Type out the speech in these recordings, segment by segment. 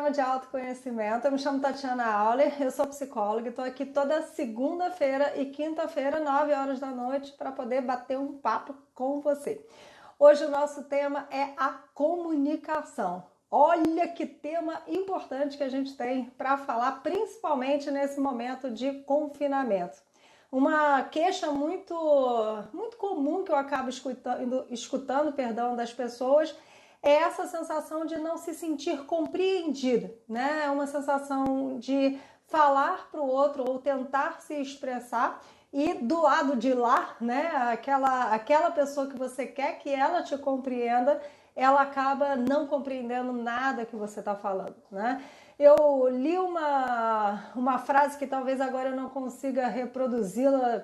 programa de autoconhecimento. Eu me chamo Tatiana Auler, eu sou psicóloga e estou aqui toda segunda-feira e quinta-feira, 9 horas da noite, para poder bater um papo com você. Hoje o nosso tema é a comunicação. Olha que tema importante que a gente tem para falar, principalmente nesse momento de confinamento. Uma queixa muito comum que eu acabo escutando das pessoas é essa sensação de não se sentir compreendida, né? É uma sensação de falar para o outro ou tentar se expressar e do lado de lá, né? Aquela pessoa que você quer que ela te compreenda, ela acaba não compreendendo nada que você está falando, né? Eu li uma frase que talvez agora eu não consiga reproduzi-la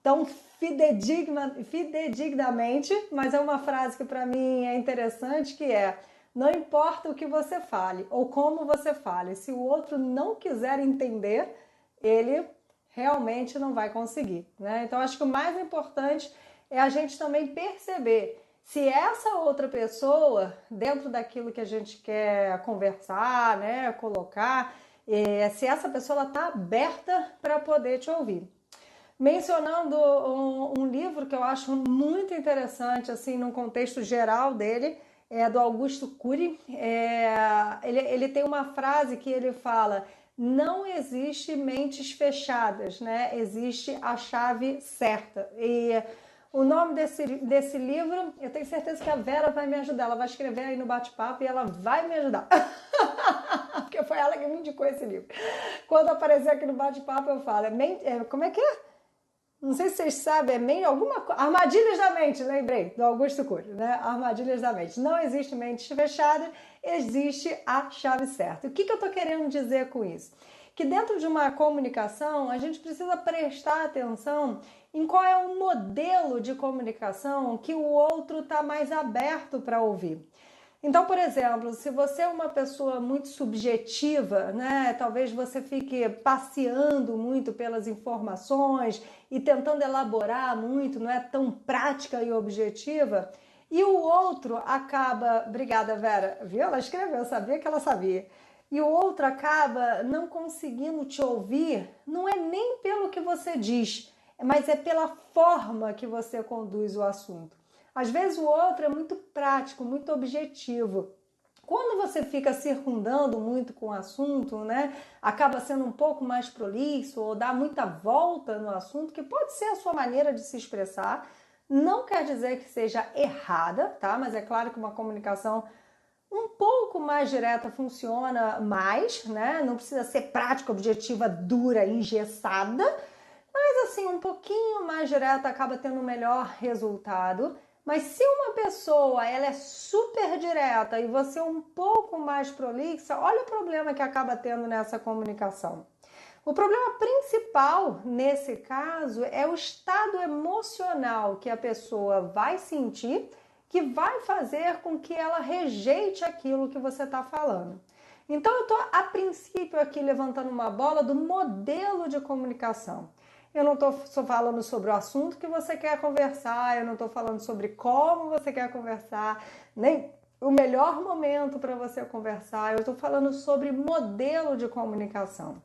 tão fidedignamente, mas é uma frase que para mim é interessante, que é: não importa o que você fale ou como você fale, se o outro não quiser entender, ele realmente não vai conseguir, né? Então acho que o mais importante é a gente também perceber se essa outra pessoa, dentro daquilo que a gente quer conversar, né, colocar, se essa pessoa está aberta para poder te ouvir. Mencionando um livro que eu acho muito interessante, assim, num contexto geral dele, é do Augusto Cury. Ele tem uma frase que ele fala: não existe mentes fechadas, né? Existe a chave certa. E o nome desse livro, eu tenho certeza que a Vera vai me ajudar. Ela vai escrever aí no bate-papo e ela vai me ajudar. Porque foi ela que me indicou esse livro. Quando aparecer aqui no bate-papo, eu falo: como é que é? Não sei se vocês sabem, Armadilhas da Mente, lembrei, do Augusto Cury, né? Armadilhas da Mente. Não existe mente fechada, existe a chave certa. O que eu tô querendo dizer com isso? Que dentro de uma comunicação, a gente precisa prestar atenção em qual é o modelo de comunicação que o outro está mais aberto para ouvir. Então, por exemplo, se você é uma pessoa muito subjetiva, né, talvez você fique passeando muito pelas informações e tentando elaborar muito, não é tão prática e objetiva, e o outro acaba... Obrigada, Vera. Viu? Ela escreveu, eu sabia que ela sabia. E o outro acaba não conseguindo te ouvir, não é nem pelo que você diz, mas é pela forma que você conduz o assunto. Às vezes o outro é muito prático, muito objetivo. Quando você fica circundando muito com o assunto, né, acaba sendo um pouco mais prolixo ou dá muita volta no assunto, que pode ser a sua maneira de se expressar, não quer dizer que seja errada, tá? Mas é claro que uma comunicação um pouco mais direta funciona mais, né? Não precisa ser prática, objetiva, dura, engessada, mas assim, um pouquinho mais direta acaba tendo um melhor resultado. Mas se uma pessoa ela é super direta e você é um pouco mais prolixa, olha o problema que acaba tendo nessa comunicação. O problema principal nesse caso é o estado emocional que a pessoa vai sentir, que vai fazer com que ela rejeite aquilo que você está falando. Então eu estou a princípio aqui levantando uma bola do modelo de comunicação. Eu não estou só falando sobre o assunto que você quer conversar, eu não estou falando sobre como você quer conversar, nem o melhor momento para você conversar, eu estou falando sobre modelo de comunicação.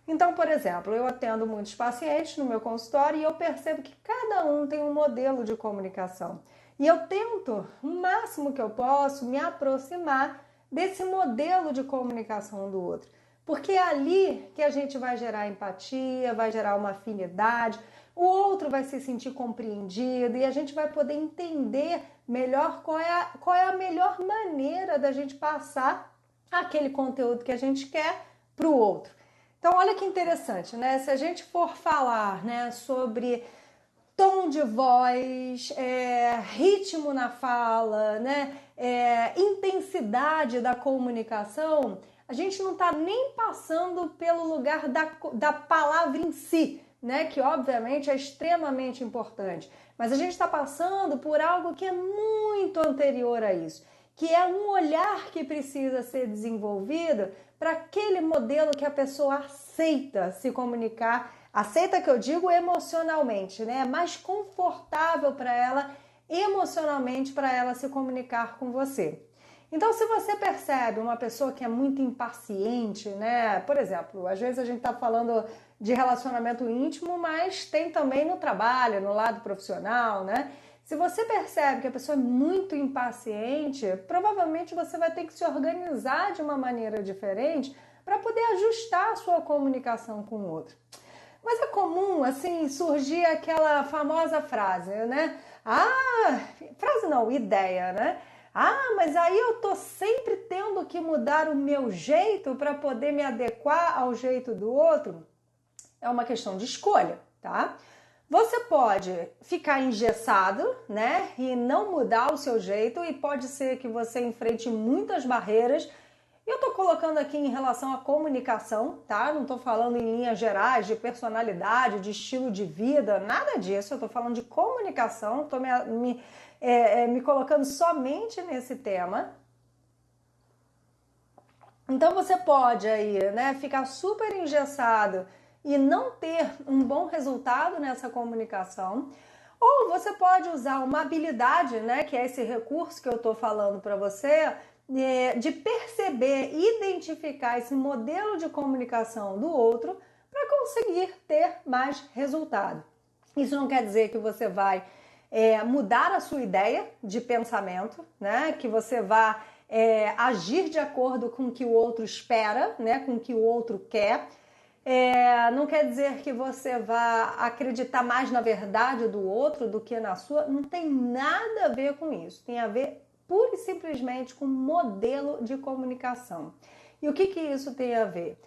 Então, por exemplo, eu atendo muitos pacientes no meu consultório e eu percebo que cada um tem um modelo de comunicação. E eu tento, o máximo que eu posso, me aproximar desse modelo de comunicação do outro. Porque é ali que a gente vai gerar empatia, vai gerar uma afinidade, o outro vai se sentir compreendido e a gente vai poder entender melhor qual é a melhor maneira da gente passar aquele conteúdo que a gente quer para o outro. Então, olha que interessante, né? Se a gente for falar, né, sobre tom de voz, ritmo na fala, né, intensidade da comunicação, a gente não está nem passando pelo lugar da palavra em si, né, que obviamente é extremamente importante, mas a gente está passando por algo que é muito anterior a isso, que é um olhar que precisa ser desenvolvido para aquele modelo que a pessoa aceita se comunicar, aceita que eu digo emocionalmente, né, é mais confortável para ela emocionalmente para ela se comunicar com você. Então, se você percebe uma pessoa que é muito impaciente, né? Por exemplo, às vezes a gente está falando de relacionamento íntimo, mas tem também no trabalho, no lado profissional, né? Se você percebe que a pessoa é muito impaciente, provavelmente você vai ter que se organizar de uma maneira diferente para poder ajustar a sua comunicação com o outro. Mas é comum, assim, surgir aquela famosa frase, né? Frase não, ideia, né? Mas aí eu tô sempre tendo que mudar o meu jeito para poder me adequar ao jeito do outro. É uma questão de escolha, tá? Você pode ficar engessado, né? E não mudar o seu jeito, e pode ser que você enfrente muitas barreiras. Eu tô colocando aqui em relação à comunicação, tá? Não tô falando em linhas gerais de personalidade, de estilo de vida, nada disso. Eu tô falando de comunicação, tô me colocando somente nesse tema. Então você pode aí, né, ficar super engessado e não ter um bom resultado nessa comunicação. Ou você pode usar uma habilidade, né, que é esse recurso que eu tô falando para você, de perceber, identificar esse modelo de comunicação do outro para conseguir ter mais resultado. Isso não quer dizer que você vai mudar a sua ideia de pensamento, né? Que você vai agir de acordo com o que o outro espera, né? Com o que o outro quer. Não quer dizer que você vá acreditar mais na verdade do outro do que na sua. Não tem nada a ver com isso. Tem a ver pura e simplesmente com modelo de comunicação. E o que isso tem a ver?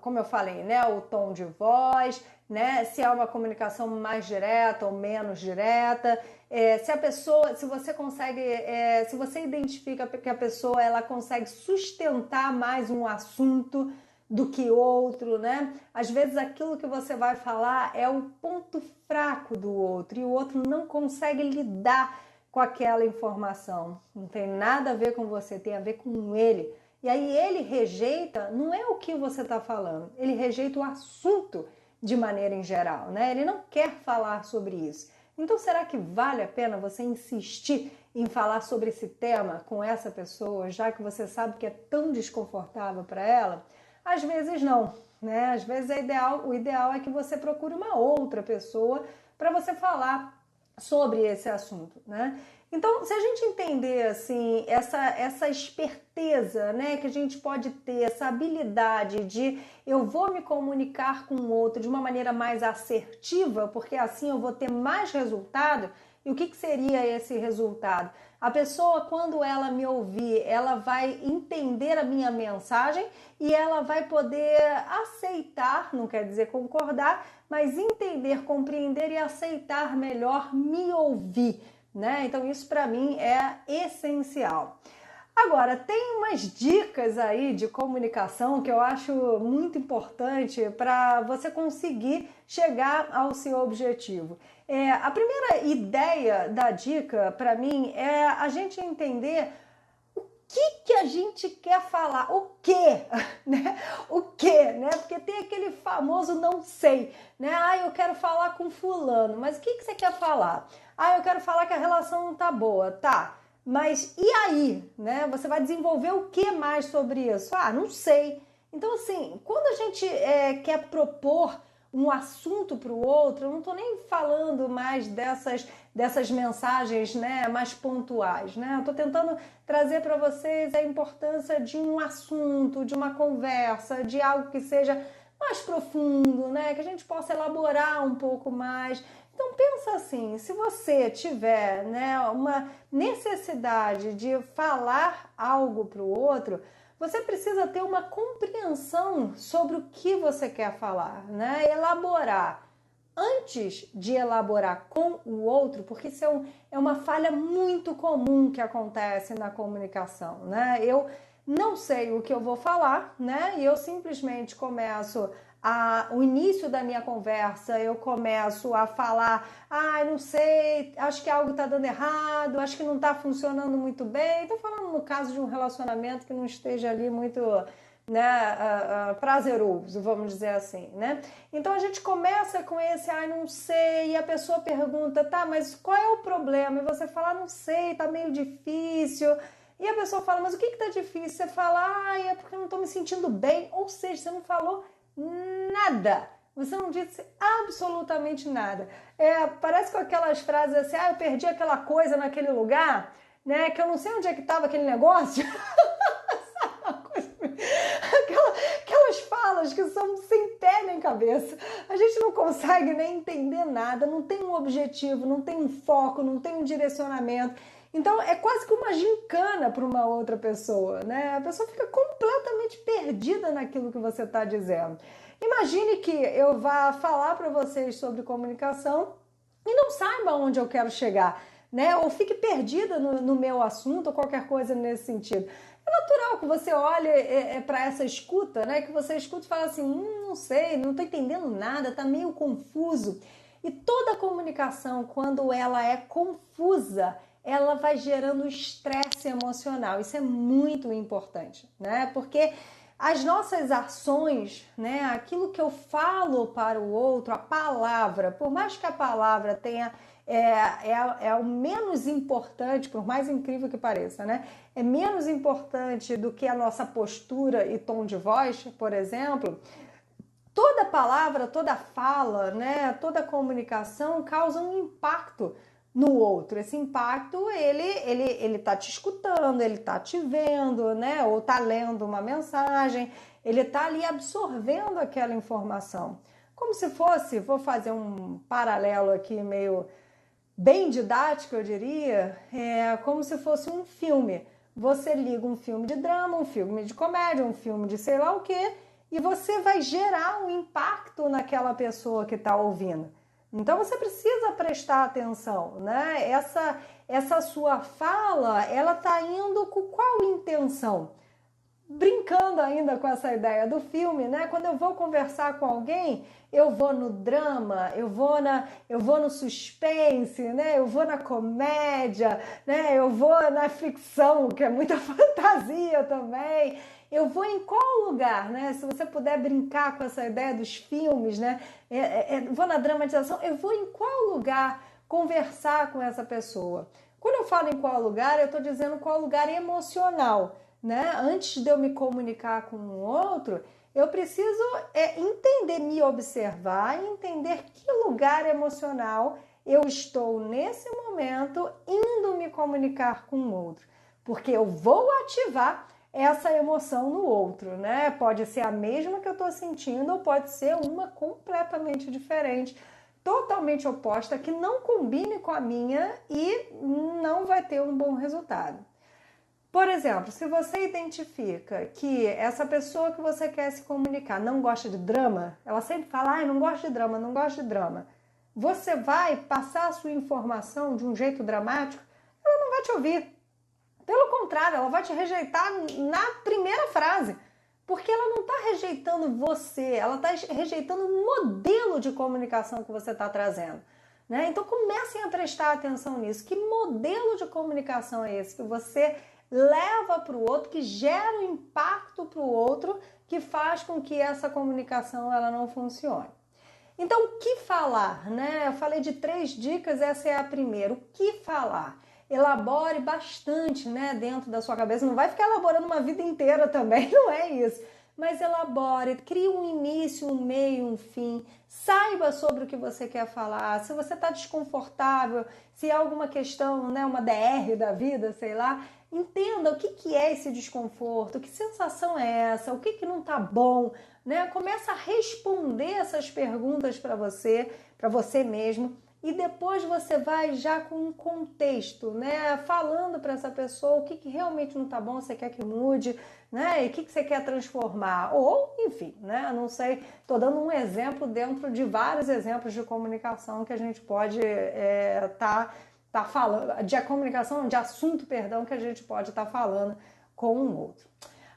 Como eu falei, né, o tom de voz, né, se é uma comunicação mais direta ou menos direta, se você consegue, se você identifica que a pessoa ela consegue sustentar mais um assunto do que outro, né? Às vezes aquilo que você vai falar é o ponto fraco do outro e o outro não consegue lidar com aquela informação. Não tem nada a ver com você, tem a ver com ele. E aí ele rejeita, não é o que você está falando, ele rejeita o assunto de maneira em geral, né? Ele não quer falar sobre isso. Então será que vale a pena você insistir em falar sobre esse tema com essa pessoa, já que você sabe que é tão desconfortável para ela? Às vezes não, né? Às vezes o ideal é que você procure uma outra pessoa para você falar sobre esse assunto, né? Então, se a gente entender assim essa esperteza, né, que a gente pode ter, essa habilidade de eu vou me comunicar com o outro de uma maneira mais assertiva, porque assim eu vou ter mais resultado. E o que seria esse resultado? A pessoa, quando ela me ouvir, ela vai entender a minha mensagem e ela vai poder aceitar, não quer dizer concordar, mas entender, compreender e aceitar melhor me ouvir, né? Então isso para mim é essencial. Agora, tem umas dicas aí de comunicação que eu acho muito importante para você conseguir chegar ao seu objetivo. A primeira ideia da dica para mim é a gente entender o que a gente quer falar, o quê, né? O quê, né? Porque tem aquele famoso não sei, né? Eu quero falar com fulano, mas o que você quer falar? Eu quero falar que a relação não tá boa, tá? Mas e aí, né? Você vai desenvolver o que mais sobre isso? Não sei. Então, assim, quando a gente quer propor um assunto para o outro, eu não estou nem falando mais dessas mensagens, né, mais pontuais, né? Eu estou tentando trazer para vocês a importância de um assunto, de uma conversa, de algo que seja mais profundo, né? Que a gente possa elaborar um pouco mais. Então pensa assim, se você tiver, né, uma necessidade de falar algo para o outro, você precisa ter uma compreensão sobre o que você quer falar, né? Elaborar antes de elaborar com o outro, porque isso é uma falha muito comum que acontece na comunicação, né? Eu não sei o que eu vou falar, né? E eu simplesmente começo o início da minha conversa, eu começo a falar, não sei, acho que algo está dando errado, acho que não está funcionando muito bem. Estou falando no caso de um relacionamento que não esteja ali muito, né, prazeroso, vamos dizer assim, né? Então a gente começa com esse, não sei, e a pessoa pergunta, tá, mas qual é o problema? E você fala, não sei, tá meio difícil. E a pessoa fala, mas o que está difícil? Você fala, é porque eu não estou me sentindo bem. Ou seja, você não falou nada. Você não disse absolutamente nada. Parece com aquelas frases assim, eu perdi aquela coisa naquele lugar, né? Que eu não sei onde é que estava aquele negócio. Aquelas falas que são sem pé nem cabeça. A gente não consegue nem entender nada, não tem um objetivo, não tem um foco, não tem um direcionamento. Então é quase que uma gincana para uma outra pessoa, né? A pessoa fica completamente perdida naquilo que você está dizendo. Imagine que eu vá falar para vocês sobre comunicação e não saiba onde eu quero chegar, né? Ou fique perdida no meu assunto ou qualquer coisa nesse sentido. É natural que você olhe para essa escuta, né? Que você escuta e fala assim, não sei, não estou entendendo nada, está meio confuso. E toda comunicação, quando ela é confusa, ela vai gerando estresse emocional. Isso é muito importante, né? Porque as nossas ações, né? Aquilo que eu falo para o outro, a palavra, por mais que a palavra tenha é o menos importante, por mais incrível que pareça, né? É menos importante do que a nossa postura e tom de voz, por exemplo. Toda palavra, toda fala, né? Toda comunicação causa um impacto no outro. Esse impacto, ele tá te escutando, ele tá te vendo, né? Ou tá lendo uma mensagem, ele tá ali absorvendo aquela informação. Como se fosse, vou fazer um paralelo aqui meio bem didático, eu diria, como se fosse um filme. Você liga um filme de drama, um filme de comédia, um filme de sei lá o quê, e você vai gerar um impacto naquela pessoa que está ouvindo. Então você precisa prestar atenção, né? Essa sua fala, ela está indo com qual intenção? Brincando ainda com essa ideia do filme, né? Quando eu vou conversar com alguém, eu vou no drama, eu vou no suspense, né? Eu vou na comédia, né? Eu vou na ficção, que é muita fantasia também. Eu vou em qual lugar, né? Se você puder brincar com essa ideia dos filmes, né? Vou na dramatização, eu vou em qual lugar conversar com essa pessoa. Quando eu falo em qual lugar, eu estou dizendo qual lugar emocional. Né? Antes de eu me comunicar com o outro, eu preciso entender, me observar e entender que lugar emocional eu estou nesse momento indo me comunicar com o outro. Porque eu vou ativar essa emoção no outro, né? Pode ser a mesma que eu estou sentindo ou pode ser uma completamente diferente, totalmente oposta, que não combine com a minha e não vai ter um bom resultado. Por exemplo, se você identifica que essa pessoa que você quer se comunicar não gosta de drama, ela sempre fala, não gosto de drama, não gosto de drama. Você vai passar a sua informação de um jeito dramático, ela não vai te ouvir. Pelo contrário, ela vai te rejeitar na primeira frase. Porque ela não está rejeitando você, ela está rejeitando o modelo de comunicação que você está trazendo. Né? Então comecem a prestar atenção nisso. Que modelo de comunicação é esse que você leva para o outro, que gera um impacto para o outro, que faz com que essa comunicação ela não funcione. Então, o que falar? Né? Eu falei de 3 dicas, essa é a primeira. O que falar? Elabore bastante, né, dentro da sua cabeça. Não vai ficar elaborando uma vida inteira também, não é isso. Mas elabore, crie um início, um meio, um fim. Saiba sobre o que você quer falar. Se você está desconfortável, se há alguma questão, né, uma DR da vida, sei lá, entenda o que é esse desconforto, que sensação é essa, o que não está bom, né? Começa a responder essas perguntas para você mesmo, e depois você vai já com um contexto, né? Falando para essa pessoa o que realmente não está bom, você quer que mude, né? E o que você quer transformar, ou enfim, né? Não sei, estou dando um exemplo dentro de vários exemplos de comunicação que a gente pode tá falando, de comunicação, de assunto, perdão, que a gente pode estar falando com um outro.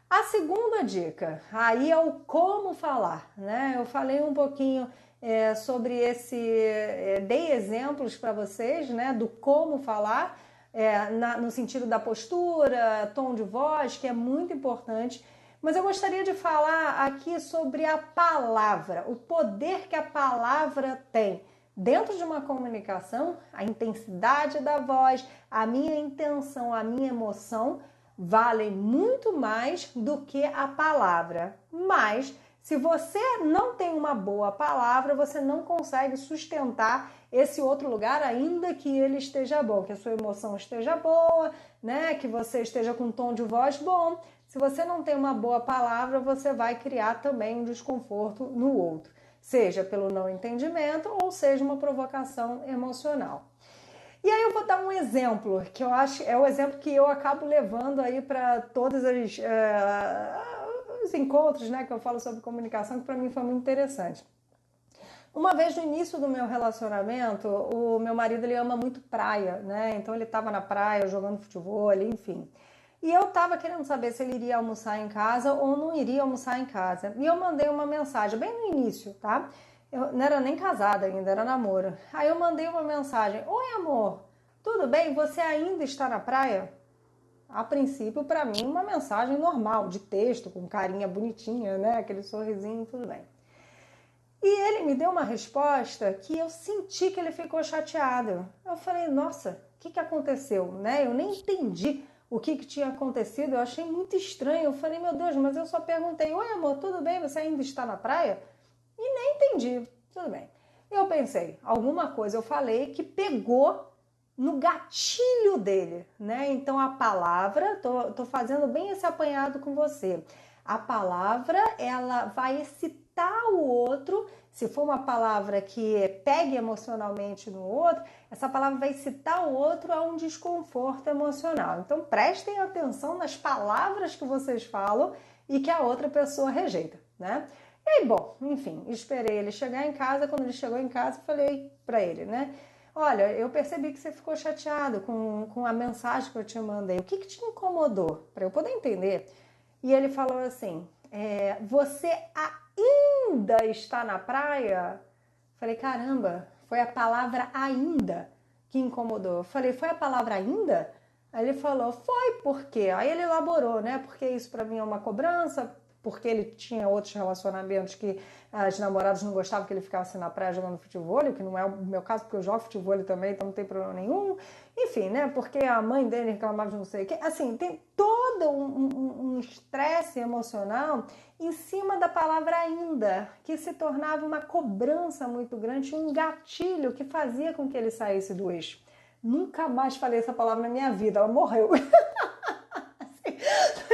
A segunda dica, aí é o como falar, né? Eu falei um pouquinho sobre dei exemplos para vocês, né, do como falar, no sentido da postura, tom de voz, que é muito importante, mas eu gostaria de falar aqui sobre a palavra, o poder que a palavra tem. Dentro de uma comunicação, a intensidade da voz, a minha intenção, a minha emoção valem muito mais do que a palavra. Mas se você não tem uma boa palavra, você não consegue sustentar esse outro lugar, ainda que ele esteja bom, que a sua emoção esteja boa, né? Que você esteja com um tom de voz bom. Se você não tem uma boa palavra, você vai criar também um desconforto no outro, seja pelo não entendimento ou seja uma provocação emocional. E aí eu vou dar um exemplo, que eu acho é o exemplo que eu acabo levando aí para todos os encontros, né, que eu falo sobre comunicação, que para mim foi muito interessante. Uma vez no início do meu relacionamento, o meu marido ele ama muito praia, né? Então ele estava na praia jogando futebol, enfim. E eu estava querendo saber se ele iria almoçar em casa ou não iria almoçar em casa. E eu mandei uma mensagem bem no início, tá? Eu não era nem casada ainda, era namoro. Aí eu mandei uma mensagem: oi, amor, tudo bem? Você ainda está na praia? A princípio, para mim, uma mensagem normal, de texto, com carinha bonitinha, né? Aquele sorrisinho, tudo bem. E ele me deu uma resposta que eu senti que ele ficou chateado. Eu falei, nossa, o que aconteceu? Né? Eu nem entendi o que tinha acontecido, eu achei muito estranho. Eu falei, meu Deus, mas eu só perguntei, oi amor, tudo bem? Você ainda está na praia? E nem entendi, tudo bem. Eu pensei, alguma coisa eu falei que pegou no gatilho dele, né? Então a palavra, tô fazendo bem esse apanhado com você. A palavra, ela vai excitar o outro. Se for uma palavra que pegue emocionalmente no outro, essa palavra vai excitar o outro a um desconforto emocional. Então prestem atenção nas palavras que vocês falam e que a outra pessoa rejeita, né? E aí, bom, enfim, esperei ele chegar em casa. Quando ele chegou em casa, falei pra ele, né? Olha, eu percebi que você ficou chateado com a mensagem que eu te mandei. O que te incomodou? Para eu poder entender. E ele falou assim, você ainda está na praia? Falei, caramba, foi a palavra ainda que incomodou. Falei, foi a palavra ainda? Aí ele falou, foi, por quê? Aí ele elaborou, né? Porque isso para mim é uma cobrança, porque ele tinha outros relacionamentos que as namoradas não gostavam que ele ficasse na praia jogando futebol, que não é o meu caso, porque eu jogo futebol também, então não tem problema nenhum. Enfim, né? Porque a mãe dele reclamava de não sei o quê. Assim, tem todo um estresse emocional em cima da palavra ainda, que se tornava uma cobrança muito grande, um gatilho que fazia com que ele saísse do eixo. Nunca mais falei essa palavra na minha vida, ela morreu.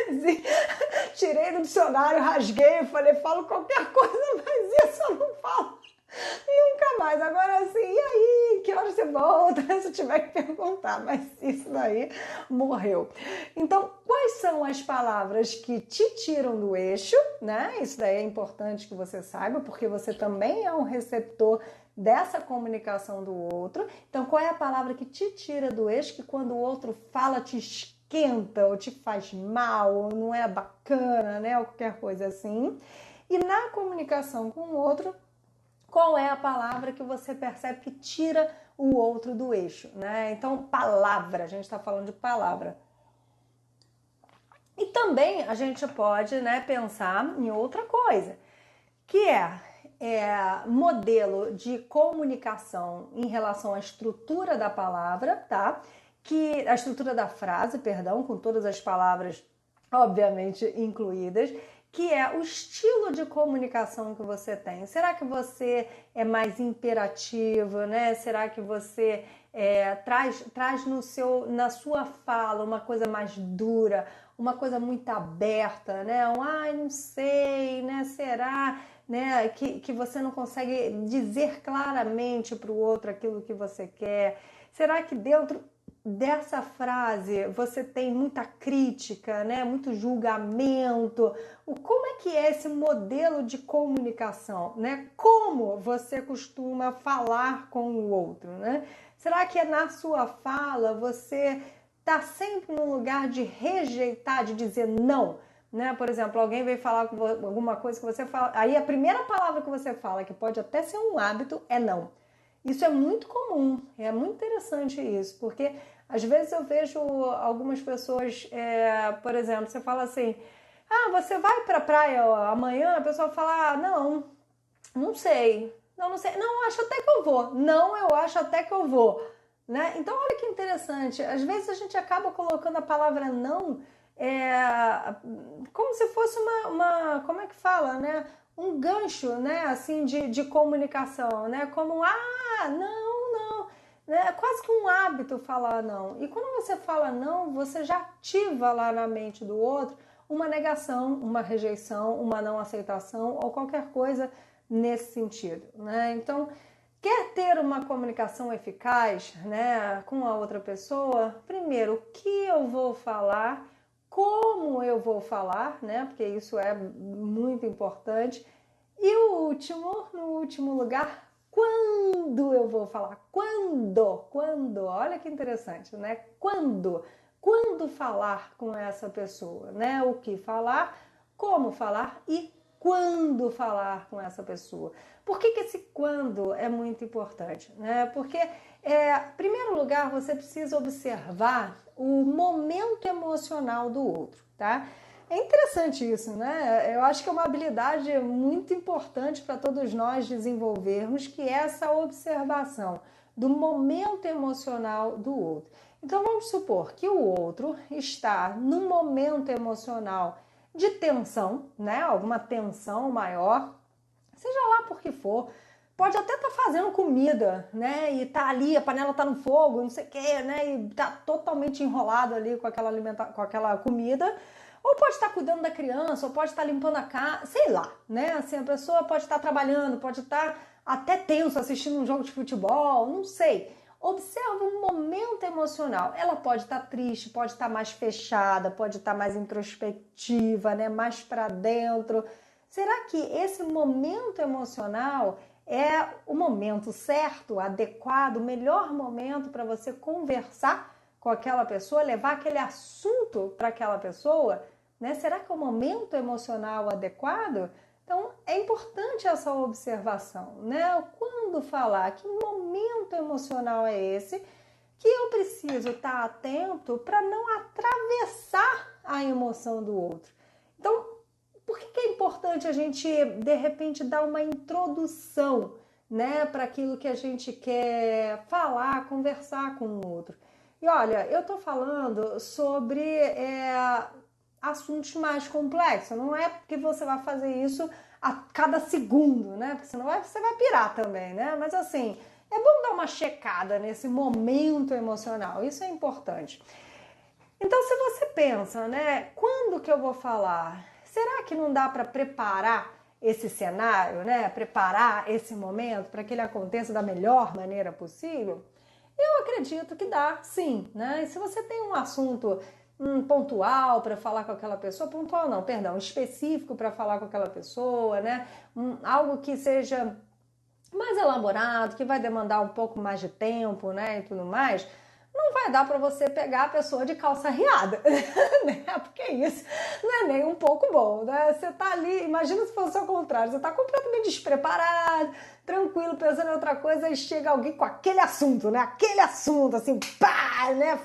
Assim, tirei do dicionário, rasguei, falei, falo qualquer coisa, mas isso eu não falo nunca mais. Agora assim, e aí, que hora você volta? Se eu tiver que perguntar, mas isso daí morreu. Então, quais são as palavras que te tiram do eixo, né? Isso daí é importante que você saiba, porque você também é um receptor dessa comunicação do outro. Então, qual é a palavra que te tira do eixo, que quando o outro fala te esquenta, ou te faz mal, ou não é bacana, né? Ou qualquer coisa assim. E na comunicação com o outro, qual é a palavra que você percebe que tira o outro do eixo, né? Então, palavra, a gente está falando de palavra. E também a gente pode, né, pensar em outra coisa, que é modelo de comunicação em relação à estrutura da palavra, tá? Que a estrutura da frase, perdão, com todas as palavras obviamente incluídas, que é o estilo de comunicação que você tem. Será que você é mais imperativo, né? Será que você traz na sua fala uma coisa mais dura, uma coisa muito aberta, né? Ai, não sei, né? Será, né? Que você não consegue dizer claramente para o outro aquilo que você quer? Será que dentro dessa frase você tem muita crítica, né? Muito julgamento? Como é que é esse modelo de comunicação, né? Como você costuma falar com o outro, né? Será que na sua fala você está sempre num lugar de rejeitar, de dizer não, né? Por exemplo, alguém veio falar com alguma coisa que você fala, aí a primeira palavra que você fala, que pode até ser um hábito, é não. Isso é muito comum, é muito interessante isso, porque às vezes eu vejo algumas pessoas, por exemplo, você fala assim, você vai pra praia amanhã? A pessoa fala, não sei, não sei, não, acho até que eu vou, não, eu acho até que eu vou, né? Então olha que interessante, às vezes a gente acaba colocando a palavra não como se fosse como é que fala, né? Um gancho, né? Assim, de comunicação, né? Como, não, né? Quase que um hábito falar não. E quando você fala não, você já ativa lá na mente do outro uma negação, uma rejeição, uma não aceitação ou qualquer coisa nesse sentido, né? Então, quer ter uma comunicação eficaz, né, com a outra pessoa? Primeiro, o que eu vou falar, como eu vou falar, né? Porque isso é muito importante. E no último lugar, quando eu vou falar? Quando? Olha que interessante, né? Quando falar com essa pessoa, né? O que falar, como falar e quando falar com essa pessoa. Por que esse quando é muito importante, né? Porque, em primeiro lugar, você precisa observar o momento emocional do outro, tá? É interessante isso, né? Eu acho que é uma habilidade muito importante para todos nós desenvolvermos, que é essa observação do momento emocional do outro. Então vamos supor que o outro está num momento emocional de tensão, né? Alguma tensão maior, seja lá por que for. Pode até estar fazendo comida, né? E tá ali, a panela tá no fogo, não sei o quê, né? E tá totalmente enrolado ali com aquela comida. Ou pode estar cuidando da criança, ou pode estar limpando a casa, sei lá, né? Assim, a pessoa pode estar trabalhando, pode estar até tenso assistindo um jogo de futebol, não sei. Observa um momento emocional. Ela pode estar triste, pode estar mais fechada, pode estar mais introspectiva, né? Mais para dentro. Será que esse momento emocional é o momento certo, adequado, o melhor momento para você conversar com aquela pessoa, levar aquele assunto para aquela pessoa, né? Será que é o momento emocional adequado? Então, é importante essa observação, né? Quando falar, que momento emocional é esse que eu preciso estar atento para não atravessar a emoção do outro. Então, por que é importante a gente, de repente, dar uma introdução, né, para aquilo que a gente quer falar, conversar com o outro? E olha, eu tô falando sobre assuntos mais complexos, não é porque você vai fazer isso a cada segundo, né? Porque senão você vai pirar também, né? Mas assim, é bom dar uma checada nesse momento emocional, isso é importante. Então, se você pensa, né, quando que eu vou falar? Será que não dá para preparar esse cenário, né? Preparar esse momento para que ele aconteça da melhor maneira possível? Eu acredito que dá, sim, né? E se você tem um assunto pontual para falar com aquela pessoa, pontual não, perdão, específico para falar com aquela pessoa, né? Algo que seja mais elaborado, que vai demandar um pouco mais de tempo, né, e tudo mais, não vai dar para você pegar a pessoa de calça riada, né? Porque isso não é nem um pouco bom, né? Você tá ali, imagina se fosse ao contrário, você tá completamente despreparado, tranquilo, pensando em outra coisa, e chega alguém com aquele assunto, né? Aquele assunto, assim, pá, né?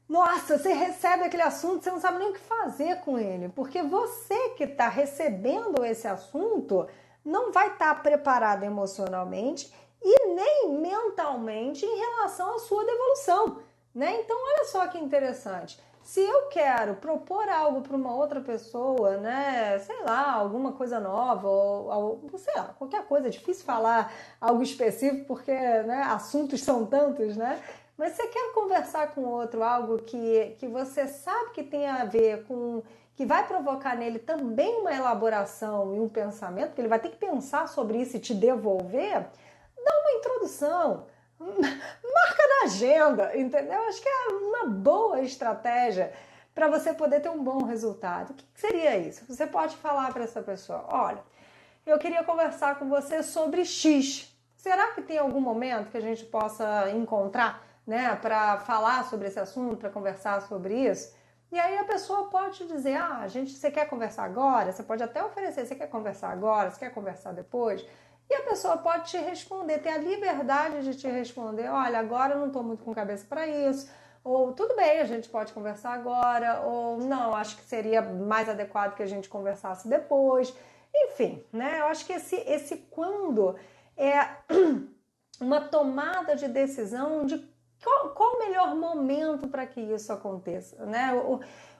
Nossa, você recebe aquele assunto, você não sabe nem o que fazer com ele, porque você que está recebendo esse assunto não vai estar preparado emocionalmente e nem mentalmente em relação à sua devolução, né? Então, olha só que interessante. Se eu quero propor algo para uma outra pessoa, né, sei lá, alguma coisa nova, ou sei lá, qualquer coisa, é difícil falar algo específico porque, né, assuntos são tantos, né? Mas você quer conversar com outro, algo que você sabe que tem a ver com, que vai provocar nele também uma elaboração e um pensamento, que ele vai ter que pensar sobre isso e te devolver, dá uma introdução, marca na agenda, entendeu? Acho que é uma boa estratégia para você poder ter um bom resultado. O que seria isso? Você pode falar para essa pessoa, olha, eu queria conversar com você sobre X. Será que tem algum momento que a gente possa encontrar, né, para falar sobre esse assunto, para conversar sobre isso? E aí a pessoa pode dizer, você quer conversar agora? Você pode até oferecer, você quer conversar agora? Você quer conversar depois? E a pessoa pode te responder, ter a liberdade de te responder, olha, agora eu não estou muito com cabeça para isso, ou tudo bem, a gente pode conversar agora, ou não, acho que seria mais adequado que a gente conversasse depois. Enfim, né? Eu acho que esse quando é uma tomada de decisão de qual o melhor momento para que isso aconteça, né?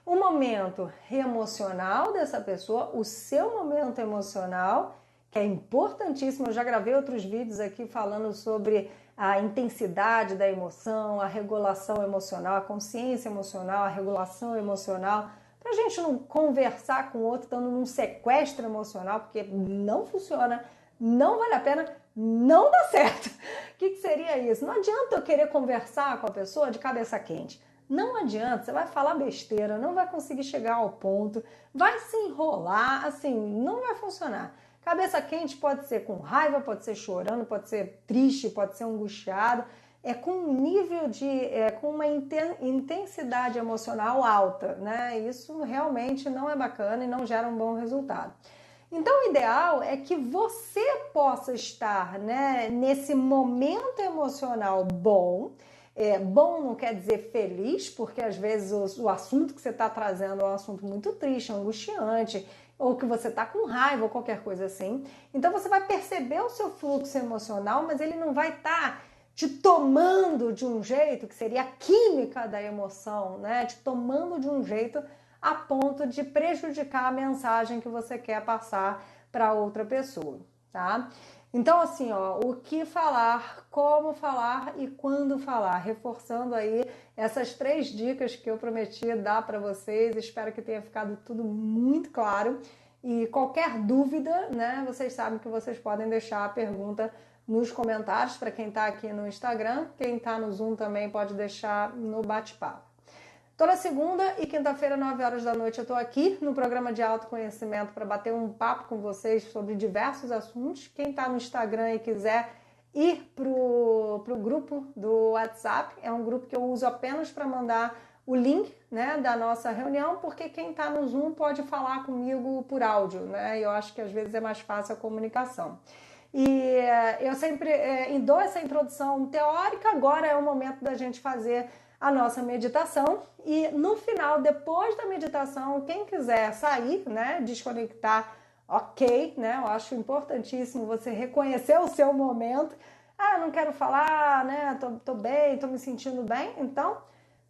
O momento emocional dessa pessoa, o seu momento emocional, que é importantíssimo. Eu já gravei outros vídeos aqui falando sobre a intensidade da emoção, a regulação emocional, a consciência emocional, a regulação emocional, para a gente não conversar com o outro estando num sequestro emocional, porque não funciona, não vale a pena, não dá certo. O que seria isso? Não adianta eu querer conversar com a pessoa de cabeça quente. Não adianta, você vai falar besteira, não vai conseguir chegar ao ponto, vai se enrolar, assim, não vai funcionar. Cabeça quente pode ser com raiva, pode ser chorando, pode ser triste, pode ser angustiado, com um nível com uma intensidade emocional alta, né? Isso realmente não é bacana e não gera um bom resultado. Então, o ideal é que você possa estar, né, nesse momento emocional bom. Bom não quer dizer feliz, porque às vezes o assunto que você está trazendo é um assunto muito triste, angustiante, ou que você está com raiva ou qualquer coisa assim. Então você vai perceber o seu fluxo emocional, mas ele não vai estar te tomando de um jeito, que seria a química da emoção, né? Te tomando de um jeito a ponto de prejudicar a mensagem que você quer passar para outra pessoa, tá? Então, assim, ó, o que falar, como falar e quando falar, reforçando aí essas 3 dicas que eu prometi dar para vocês. Espero que tenha ficado tudo muito claro. E qualquer dúvida, né, vocês sabem que vocês podem deixar a pergunta nos comentários para quem está aqui no Instagram. Quem está no Zoom também pode deixar no bate-papo. Toda segunda e quinta-feira, 9 horas da noite, eu estou aqui no programa de autoconhecimento para bater um papo com vocês sobre diversos assuntos. Quem está no Instagram e quiser ir pro grupo do WhatsApp, é um grupo que eu uso apenas para mandar o link, né, da nossa reunião, porque quem está no Zoom pode falar comigo por áudio, né? Eu acho que às vezes é mais fácil a comunicação. E eu sempre dou essa introdução teórica. Agora é o momento da gente fazer a nossa meditação, e no final, depois da meditação, quem quiser sair, né, desconectar, ok, né? Eu acho importantíssimo você reconhecer o seu momento. Eu não quero falar, né? Tô bem, tô me sentindo bem, então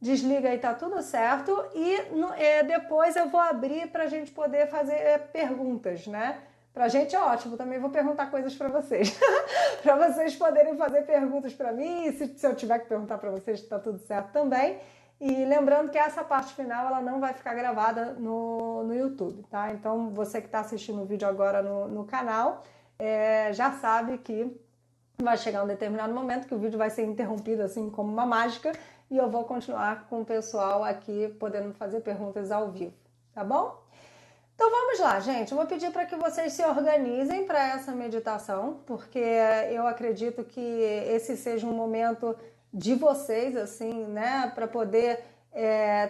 desliga aí, tá tudo certo. E depois eu vou abrir para a gente poder fazer perguntas, né? Pra gente é ótimo, também vou perguntar coisas para vocês, para vocês poderem fazer perguntas para mim, e se eu tiver que perguntar para vocês, tá tudo certo também. E lembrando que essa parte final ela não vai ficar gravada no YouTube, tá? Então você que está assistindo o vídeo agora no canal, já sabe que vai chegar um determinado momento que o vídeo vai ser interrompido assim como uma mágica, e eu vou continuar com o pessoal aqui podendo fazer perguntas ao vivo, tá bom? Então vamos lá, gente. Eu vou pedir para que vocês se organizem para essa meditação, porque eu acredito que esse seja um momento de vocês, assim, né, para poder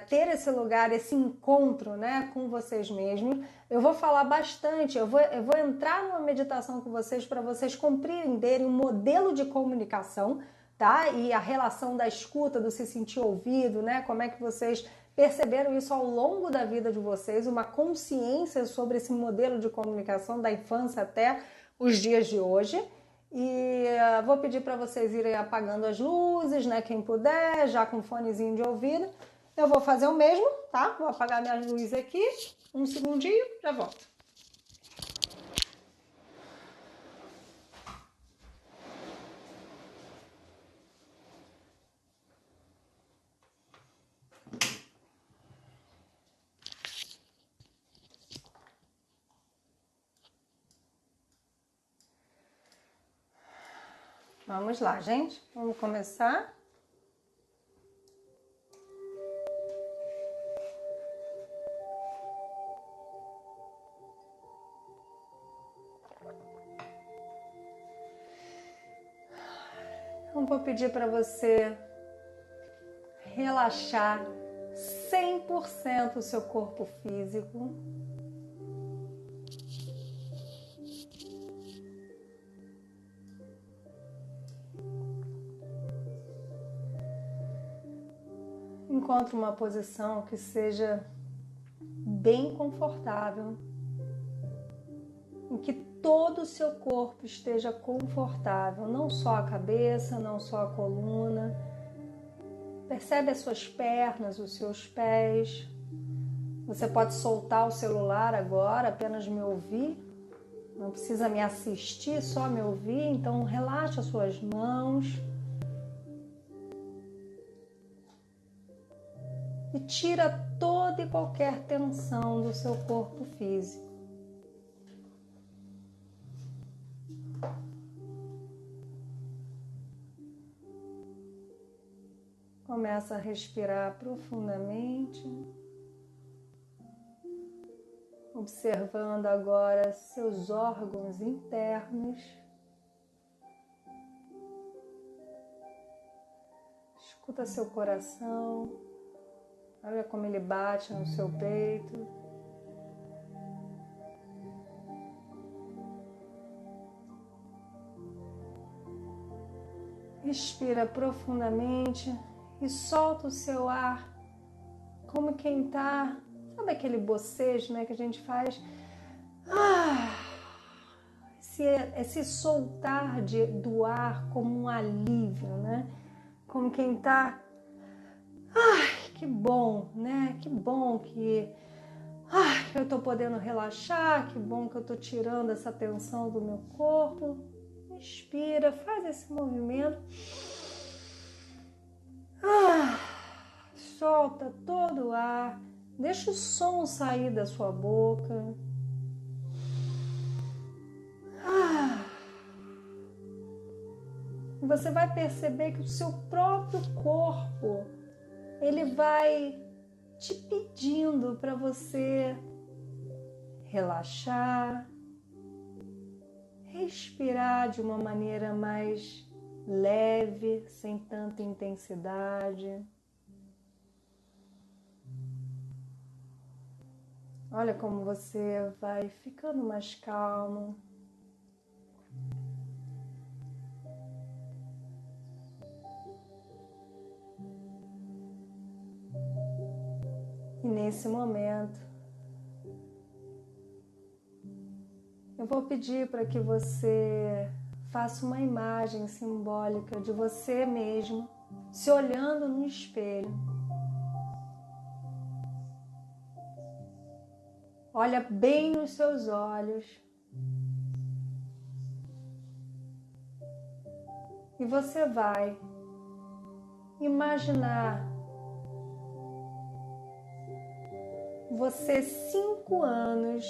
ter esse lugar, esse encontro, né, com vocês mesmos. Eu vou falar bastante, eu vou entrar numa meditação com vocês para vocês compreenderem um modelo de comunicação, tá? E a relação da escuta, do se sentir ouvido, né? Como é que vocês perceberam isso ao longo da vida de vocês, uma consciência sobre esse modelo de comunicação da infância até os dias de hoje. E vou pedir para vocês irem apagando as luzes, né? Quem puder, já com fonezinho de ouvido. Eu vou fazer o mesmo, tá? Vou apagar minhas luzes aqui, um segundinho, já volto. Vamos lá, gente. Vamos começar. Então, vou pedir para você relaxar 100% o seu corpo físico. Encontre uma posição que seja bem confortável, em que todo o seu corpo esteja confortável, não só a cabeça, não só a coluna, Percebe as suas pernas, os seus pés. Você pode soltar o celular agora, apenas me ouvir. Não precisa me assistir, só me ouvir. Então relaxa as suas mãos. E tira toda e qualquer tensão do seu corpo físico. Começa a respirar profundamente, observando agora seus órgãos internos. Escuta seu coração, olha como ele bate no seu peito. Respira profundamente. E solta o seu ar, como quem tá, sabe aquele bocejo, né, que a gente faz? Esse soltar do ar como um alívio, né? Como quem tá, que bom, né? Que bom que eu tô podendo relaxar, que bom que eu tô tirando essa tensão do meu corpo. Inspira, faz esse movimento. Solta todo o ar, deixa o som sair da sua boca. Você vai perceber que o seu próprio corpo, ele vai te pedindo para você relaxar, respirar de uma maneira mais leve, sem tanta intensidade. Olha como você vai ficando mais calmo. E nesse momento, eu vou pedir para que você faça uma imagem simbólica de você mesmo se olhando no espelho. Olha bem nos seus olhos. E você vai imaginar você 5 anos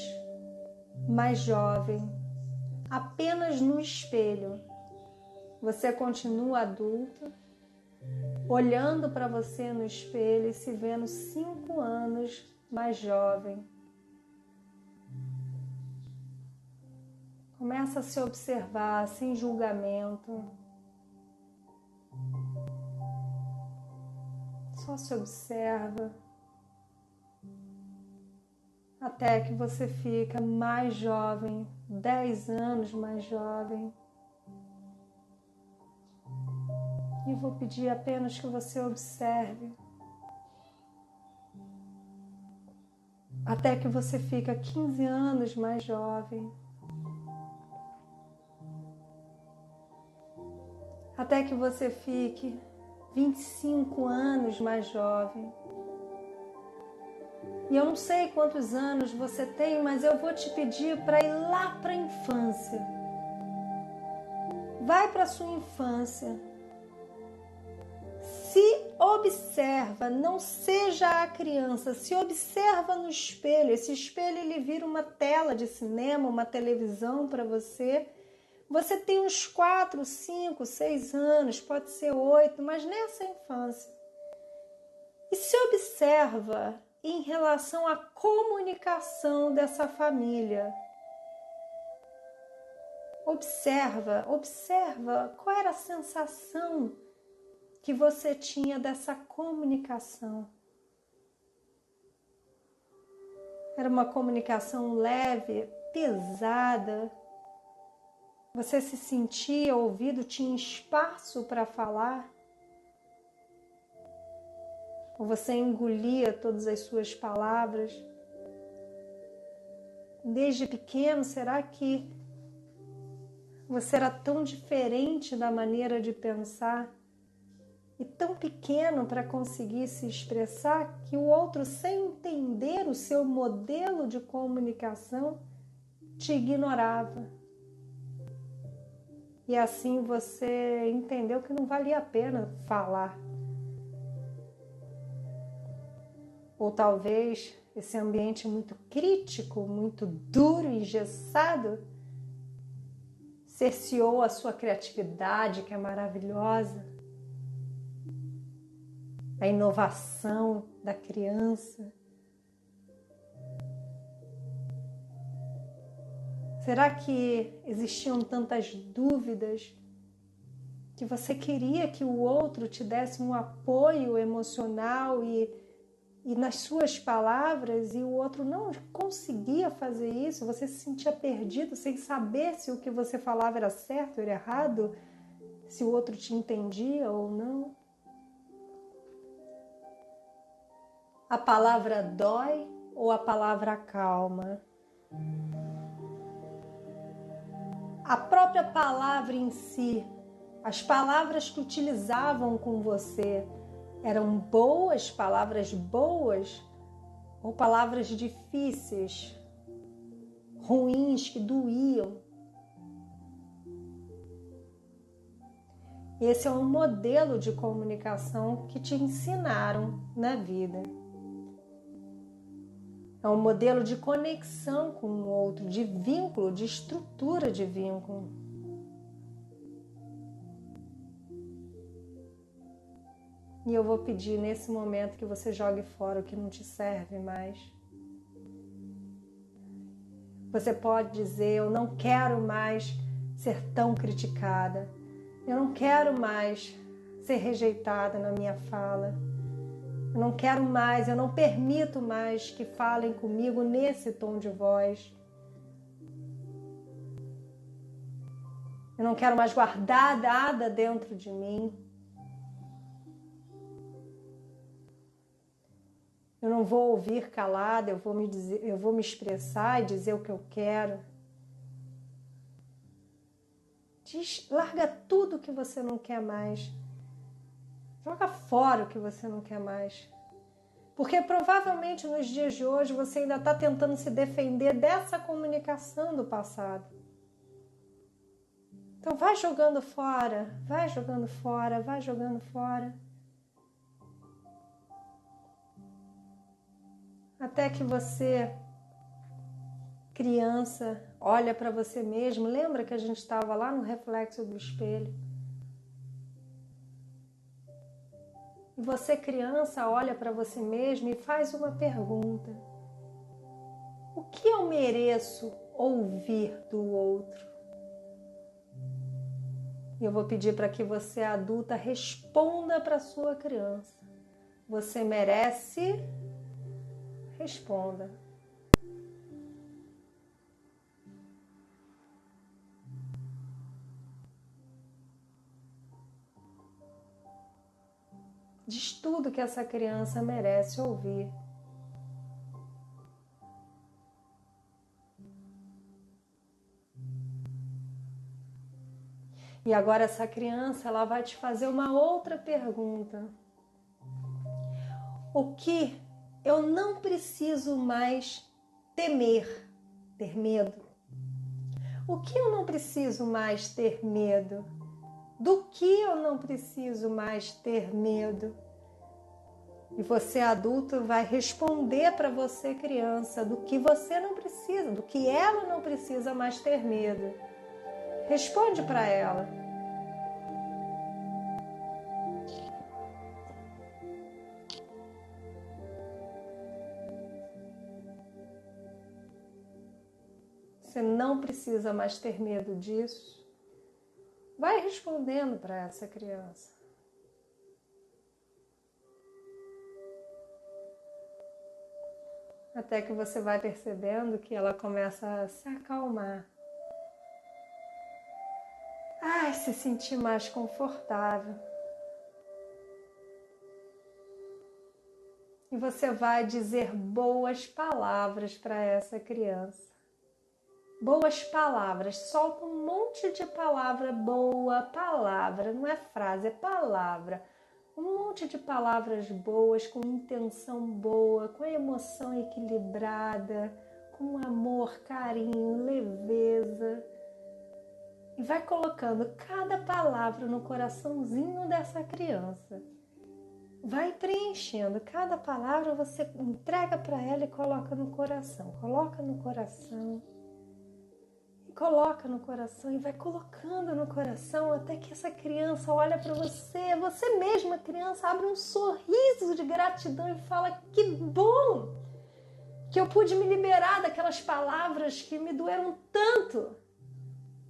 mais jovem, apenas no espelho. Você continua adulta, olhando para você no espelho e se vendo 5 anos mais jovem. Começa a se observar sem julgamento. Só se observa até que você fica mais jovem, 10 anos mais jovem. E vou pedir apenas que você observe até que você fica 15 anos mais jovem. Até que você fique 25 anos mais jovem. E eu não sei quantos anos você tem, mas eu vou te pedir para ir lá para a infância. Vai para a sua infância. Se observa, não seja a criança, se observa no espelho. Esse espelho ele vira uma tela de cinema, uma televisão para você. Você tem uns 4, 5, 6 anos, pode ser 8, mas nessa infância. E se observa em relação à comunicação dessa família. Observa qual era a sensação que você tinha dessa comunicação. Era uma comunicação leve, pesada. Você se sentia ouvido, tinha espaço para falar? Ou você engolia todas as suas palavras? Desde pequeno, será que você era tão diferente da maneira de pensar e tão pequeno para conseguir se expressar que o outro, sem entender o seu modelo de comunicação, te ignorava. E assim você entendeu que não valia a pena falar. Ou talvez esse ambiente muito crítico, muito duro, engessado, cerceou a sua criatividade, que é maravilhosa, a inovação da criança. Será que existiam tantas dúvidas que você queria que o outro te desse um apoio emocional e nas suas palavras, e o outro não conseguia fazer isso? Você se sentia perdido sem saber se o que você falava era certo ou era errado, se o outro te entendia ou não? A palavra dói ou a palavra calma? A própria palavra em si, as palavras que utilizavam com você, eram boas, palavras boas, ou palavras difíceis, ruins, que doíam? Esse é um modelo de comunicação que te ensinaram na vida. É um modelo de conexão com o outro, de vínculo, de estrutura de vínculo. E eu vou pedir nesse momento que você jogue fora o que não te serve mais. Você pode dizer: eu não quero mais ser tão criticada. Eu não quero mais ser rejeitada na minha fala. Eu não quero mais, eu não permito mais que falem comigo nesse tom de voz. Eu não quero mais guardar nada dentro de mim. Eu não vou ouvir calada, eu vou me expressar e dizer o que eu quero. Larga tudo que você não quer mais. Joga fora o que você não quer mais. Porque provavelmente nos dias de hoje você ainda está tentando se defender dessa comunicação do passado. Então vai jogando fora, vai jogando fora, vai jogando fora. Até que você, criança, olha para você mesmo. Lembra que a gente estava lá no reflexo do espelho? E você, criança, olha para você mesmo e faz uma pergunta: o que eu mereço ouvir do outro? E eu vou pedir para que você, adulta, responda para sua criança. Você merece? Responda. Diz tudo que essa criança merece ouvir. E agora essa criança, ela vai te fazer uma outra pergunta. O que eu não preciso mais temer, ter medo? O que eu não preciso mais ter medo? Do que eu não preciso mais ter medo? E você, adulto, vai responder para você, criança, do que você não precisa, do que ela não precisa mais ter medo. Responde para ela. Você não precisa mais ter medo disso. Vai respondendo para essa criança. Até que você vai percebendo que ela começa a se acalmar. Se sentir mais confortável. E você vai dizer boas palavras para essa criança. Boas palavras. Solta um monte de palavra, boa palavra. Não é frase, é palavra. um monte de palavras boas, com intenção boa, com a emoção equilibrada, com amor, carinho, leveza. E vai colocando cada palavra no coraçãozinho dessa criança. Vai preenchendo. Cada palavra você entrega para ela e coloca no coração. Coloca no coração. E coloca no coração e vai colocando no coração até que essa criança olha para você. Você mesma, criança, abre um sorriso de gratidão e fala: que bom que eu pude me liberar daquelas palavras que me doeram tanto.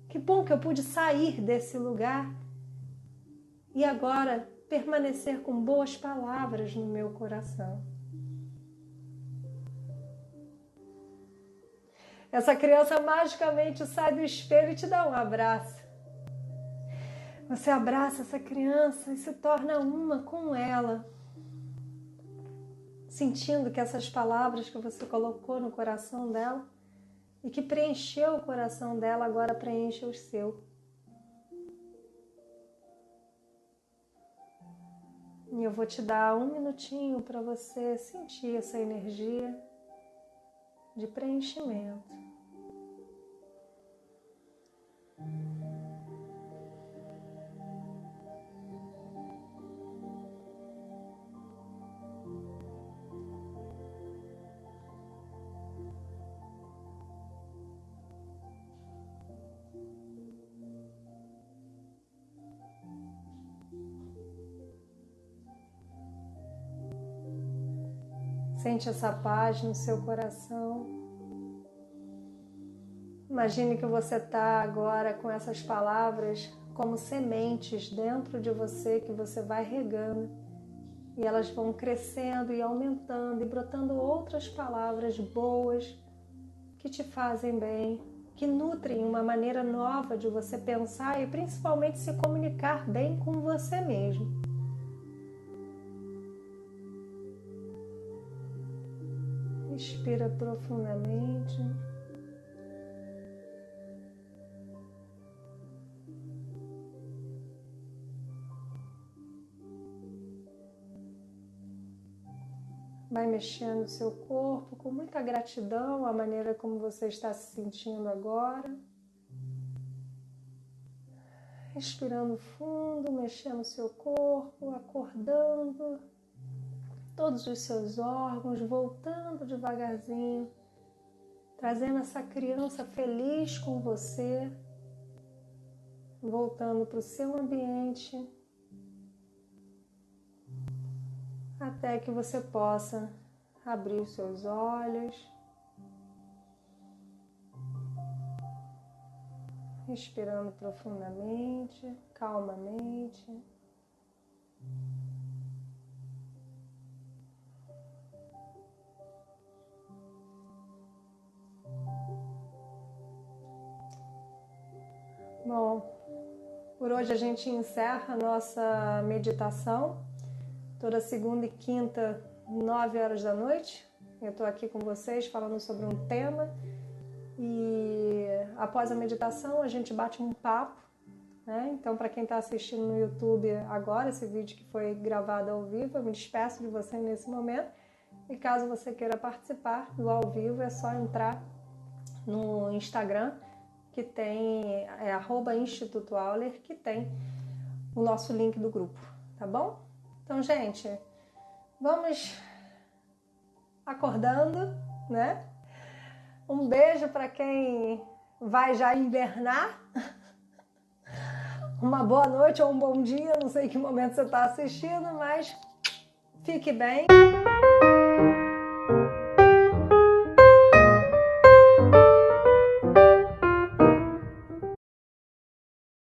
Que bom que eu pude sair desse lugar e agora permanecer com boas palavras no meu coração. Essa criança magicamente sai do espelho e te dá um abraço. Você abraça essa criança e se torna uma com ela, sentindo que essas palavras que você colocou no coração dela e que preencheu o coração dela, agora preenche o seu. E eu vou te dar 1 minutinho para você sentir essa energia de preenchimento. Sente essa paz no seu coração. Imagine que você está agora com essas palavras como sementes dentro de você que você vai regando. E elas vão crescendo e aumentando e brotando outras palavras boas que te fazem bem, que nutrem uma maneira nova de você pensar e principalmente se comunicar bem com você mesmo. Respira profundamente. Vai mexendo o seu corpo com muita gratidão à maneira como você está se sentindo agora. Respirando fundo, mexendo o seu corpo, acordando todos os seus órgãos, voltando devagarzinho, trazendo essa criança feliz com você, voltando para o seu ambiente, até que você possa abrir os seus olhos, respirando profundamente, calmamente. Bom, por hoje a gente encerra a nossa meditação, toda segunda e quinta, 9 horas da noite. Eu estou aqui com vocês falando sobre um tema e após a meditação a gente bate um papo, né? Então, para quem está assistindo no YouTube agora, esse vídeo que foi gravado ao vivo, eu me despeço de você nesse momento e caso você queira participar do ao vivo é só entrar no Instagram, que tem @Instituto Auler, que tem o nosso link do grupo, tá bom? Então, gente, vamos acordando, né? Um beijo para quem vai já invernar. Uma boa noite ou um bom dia, não sei que momento você está assistindo, mas fique bem.